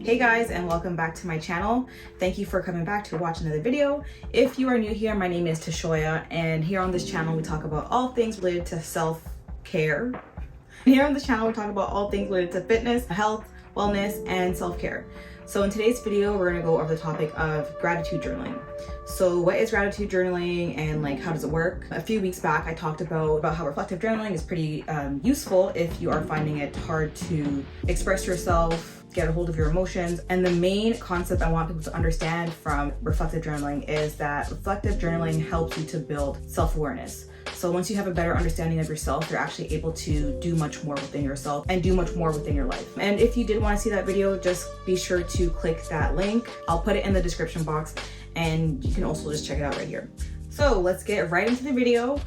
Hey guys, and welcome back to my channel. Thank you for coming back to watch another video. If you are new here, my name is Toshoya, and here on this channel we talk about all things related to self-care. Here on this channel we talk about all things related to fitness, health, wellness, and self-care. So in today's video, we're gonna go over the topic of gratitude journaling. So what is gratitude journaling and how does it work? A few weeks back, I talked about how reflective journaling is pretty useful if you are finding it hard to express yourself, get a hold of your emotions. And the main concept I want people to understand from reflective journaling is that reflective journaling helps you to build self-awareness. So once you have a better understanding of yourself, you're actually able to do much more within yourself and do much more within your life. And if you did want to see that video, just be sure to click that link. I'll put it in the description box and you can also just check it out right here. So let's get right into the video.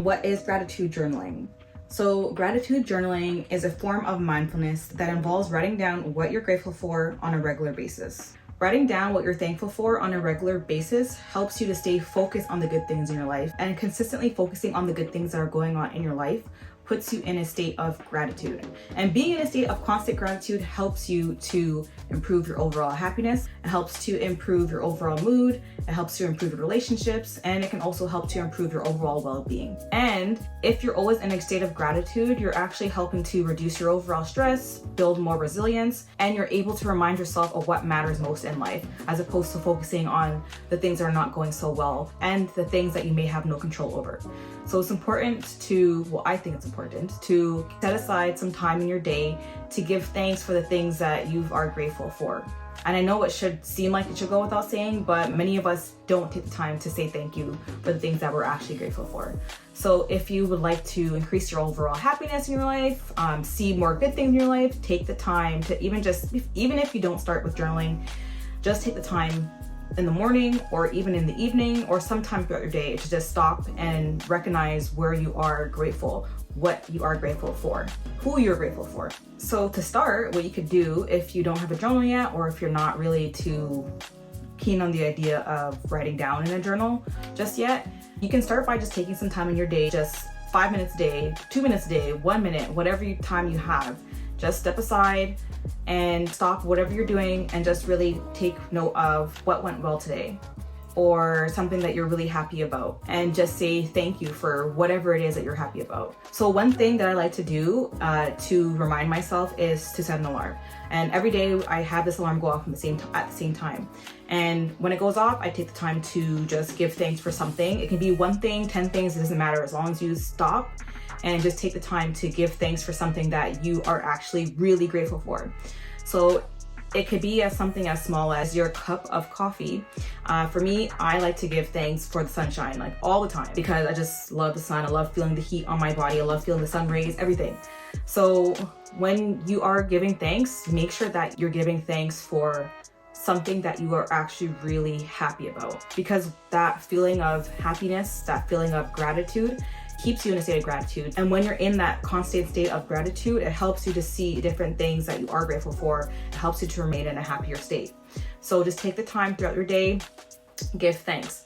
What is gratitude journaling? So gratitude journaling is a form of mindfulness that involves writing down what you're grateful for on a regular basis. Writing down what you're thankful for on a regular basis helps you to stay focused on the good things in your life, and consistently focusing on the good things that are going on in your life puts you in a state of gratitude. And being in a state of constant gratitude helps you to improve your overall happiness. It helps to improve your overall mood. It helps to improve your relationships, and it can also help to improve your overall well-being. And if you're always in a state of gratitude, you're actually helping to reduce your overall stress, build more resilience, and you're able to remind yourself of what matters most in life, as opposed to focusing on the things that are not going so well and the things that you may have no control over. So it's important to, well, I think it's important to set aside some time in your day to give thanks for the things that you are grateful for. And I know it should seem like it should go without saying, but many of us don't take the time to say thank you for the things that we're actually grateful for. So if you would like to increase your overall happiness in your life, see more good things in your life, take the time to even if you don't start with journaling, just take the time in the morning or even in the evening or sometime throughout your day to just stop and recognize where you are grateful, what you are grateful for, who you're grateful for. So to start, what you could do if you don't have a journal yet, or if you're not really too keen on the idea of writing down in a journal just yet, you can start by just taking some time in your day, just 5 minutes a day, 2 minutes a day, 1 minute, whatever time you have. Just step aside and stop whatever you're doing and just really take note of what went well today, or something that you're really happy about, and just say thank you for whatever it is that you're happy about. So one thing that I like to do to remind myself is to set an alarm. And every day I have this alarm go off at the same time. And when it goes off, I take the time to just give thanks for something. It can be one thing, 10 things, it doesn't matter, as long as you stop and just take the time to give thanks for something that you are actually really grateful for. So it could be something as small as your cup of coffee. For me, I like to give thanks for the sunshine, all the time, because I just love the sun. I love feeling the heat on my body. I love feeling the sun rays, everything. So when you are giving thanks, make sure that you're giving thanks for something that you are actually really happy about, because that feeling of happiness, that feeling of gratitude keeps you in a state of gratitude. And when you're in that constant state of gratitude, it helps you to see different things that you are grateful for. It helps you to remain in a happier state. So just take the time throughout your day, give thanks.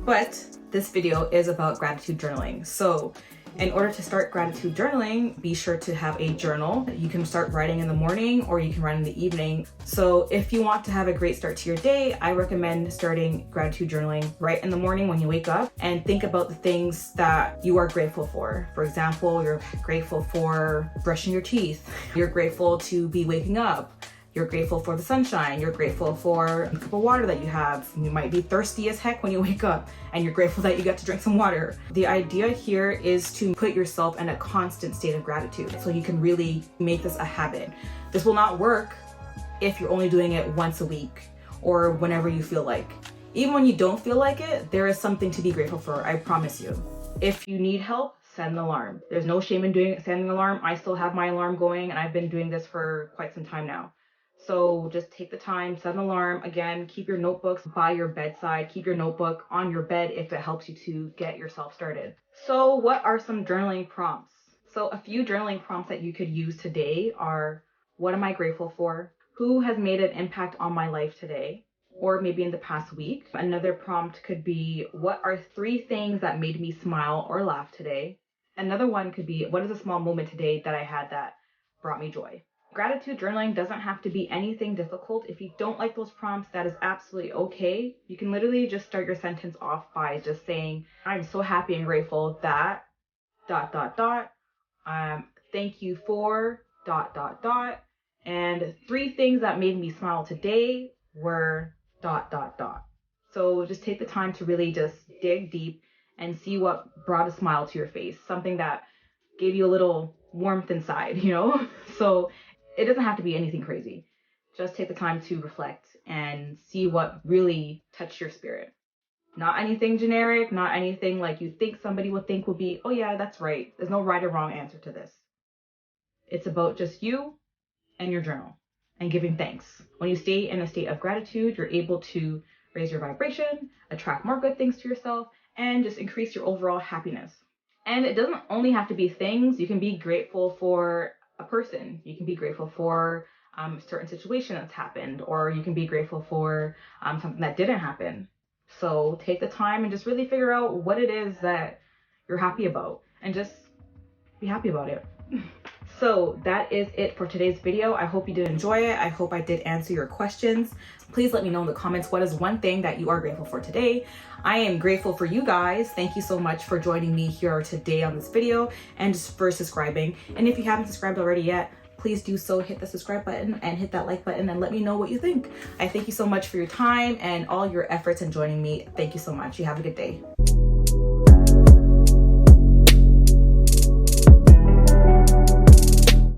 But this video is about gratitude journaling. So in order to start gratitude journaling, be sure to have a journal. You can start writing in the morning or you can write in the evening. So if you want to have a great start to your day, I recommend starting gratitude journaling right in the morning when you wake up, and think about the things that you are grateful for. For example, you're grateful for brushing your teeth. You're grateful to be waking up. You're grateful for the sunshine. You're grateful for a cup of water that you have. You might be thirsty as heck when you wake up, and you're grateful that you get to drink some water. The idea here is to put yourself in a constant state of gratitude so you can really make this a habit. This will not work if you're only doing it once a week or whenever you feel like. Even when you don't feel like it, there is something to be grateful for, I promise you. If you need help, set an alarm. There's no shame in setting an alarm. I still have my alarm going, and I've been doing this for quite some time now. So just take the time, set an alarm. Again, keep your notebooks by your bedside. Keep your notebook on your bed if it helps you to get yourself started. So what are some journaling prompts? So a few journaling prompts that you could use today are, what am I grateful for? Who has made an impact on my life today? Or maybe in the past week. Another prompt could be, what are 3 things that made me smile or laugh today? Another one could be, what is a small moment today that I had that brought me joy? Gratitude journaling doesn't have to be anything difficult. If you don't like those prompts, that is absolutely okay. You can literally just start your sentence off by just saying, I'm so happy and grateful that dot dot dot. Thank you for dot dot dot. And 3 things that made me smile today were dot dot dot. So just take the time to really just dig deep and see what brought a smile to your face, something that gave you a little warmth inside, you know? So it doesn't have to be anything crazy. Just take the time to reflect and see what really touched your spirit. Not anything generic, not anything like you think somebody would think would be, oh yeah, that's right. There's no right or wrong answer to this. It's about just you and your journal and giving thanks. When you stay in a state of gratitude, you're able to raise your vibration, attract more good things to yourself, and just increase your overall happiness. And it doesn't only have to be things. You can be grateful for a person. You can be grateful for a certain situation that's happened, or you can be grateful for something that didn't happen. So take the time and just really figure out what it is that you're happy about and just be happy about it. So that is it for today's video. I hope you did enjoy it. I hope I did answer your questions. Please let me know in the comments what is one thing that you are grateful for today. I am grateful for you guys. Thank you so much for joining me here today on this video and just for subscribing. And if you haven't subscribed already yet, please do so. Hit the subscribe button and hit that like button and let me know what you think. I thank you so much for your time and all your efforts in joining me. Thank you so much. You have a good day.